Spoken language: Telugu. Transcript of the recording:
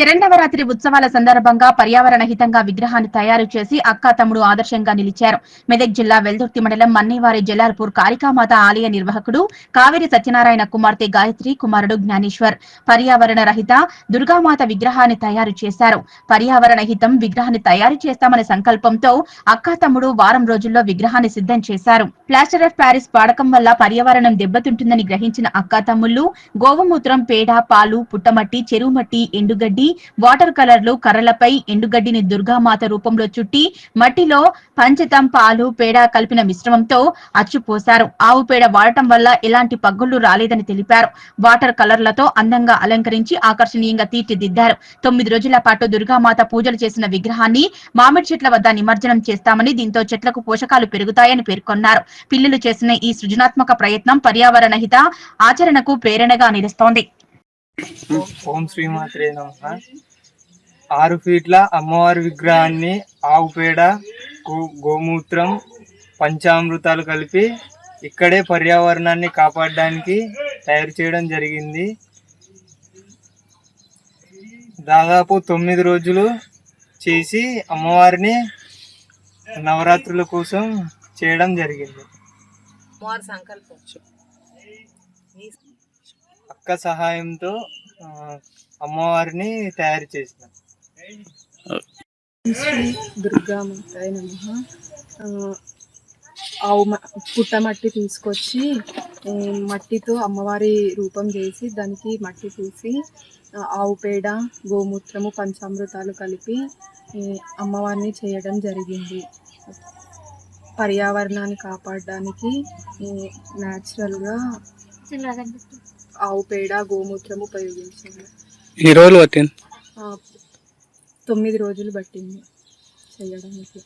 శరన్నవరాత్రి ఉత్సవాల సందర్భంగా పర్యావరణ హితంగా విగ్రహాన్ని తయారు చేసి అక్కా తమ్ముడు ఆదర్శంగా నిలిచారు. మెదక్ జిల్లా వెల్దుర్తి మండలం మన్నేవారి జలాల్పూర్ కాళికామాత ఆలయ నిర్వాహకుడు కావేరి సత్యనారాయణ కుమార్తె గాయత్రి కుమారుడు జ్ఞానేశ్వర్ పర్యావరణ రహిత దుర్గామాత విగ్రహాన్ని తయారు చేశారు. పర్యావరణ హితం విగ్రహాన్ని తయారు చేస్తామనే సంకల్పంతో అక్కా తమ్ముడు వారం రోజుల్లో విగ్రహాన్ని సిద్ధం చేశారు. ప్లాస్టర్ ఆఫ్ ప్యారిస్ వాడకం వల్ల పర్యావరణం దెబ్బతింటుందని గ్రహించిన అక్కా తమ్ముళ్లు గోవుమూత్రం, పేడ, పాలు, పుట్టమట్టి, చెరువు మట్టి, ఎండుగడ్డి, వాటర్ కలర్లు, కర్రలపై ఎండుగడ్డిని దుర్గామాత రూపంలో చుట్టి మట్టిలో పంచతం, పాలు, పేడ కలిపిన మిశ్రమంతో అచ్చుపోశారు. ఆవు పేడ వాడటం వల్ల ఎలాంటి పగుళ్లు రాలేదని తెలిపారు. వాటర్ కలర్లతో అందంగా అలంకరించి ఆకర్షణీయంగా తీర్చిదిద్దారు. 9 రోజుల పాటు దుర్గామాత పూజలు చేసిన విగ్రహాన్ని మామిడి చెట్ల వద్ద నిమజ్జనం చేస్తామని, దీంతో చెట్లకు పోషకాలు పెరుగుతాయని పేర్కొన్నారు. పిల్లలు చేసిన ఈ సృజనాత్మక ప్రయత్నం పర్యావరణ హిత ఆచరణకు ప్రేరణగా నిలుస్తోంది. ఓం శ్రీమాత్రే నమః. 6 ఫీట్ల అమ్మవారి విగ్రహాన్ని ఆవు పేడ, గోమూత్రం, పంచామృతాలు కలిపి ఇక్కడే పర్యావరణాన్ని కాపాడడానికి తయారు చేయడం జరిగింది. దాదాపు 9 రోజులు చేసి అమ్మవారిని నవరాత్రుల కోసం చేయడం జరిగింది. అక్క సహాయంతో అమ్మవారిని తయారు చేసిన శ్రీ దుర్గామాతాయ నమః. ఆవు పుట్టమట్టి తీసుకొచ్చి మట్టితో అమ్మవారి రూపం చేసి దానికి మట్టి తీసి ఆవు పేడ, గోమూత్రము, పంచామృతాలు కలిపి అమ్మవారిని చేయడం జరిగింది. పర్యావరణాన్ని కాపాడడానికి న్యాచురల్గా ఆవు పేడ, గోమూత్రము ఉపయోగించాము. 9 రోజులు పట్టింది చేయడానికి.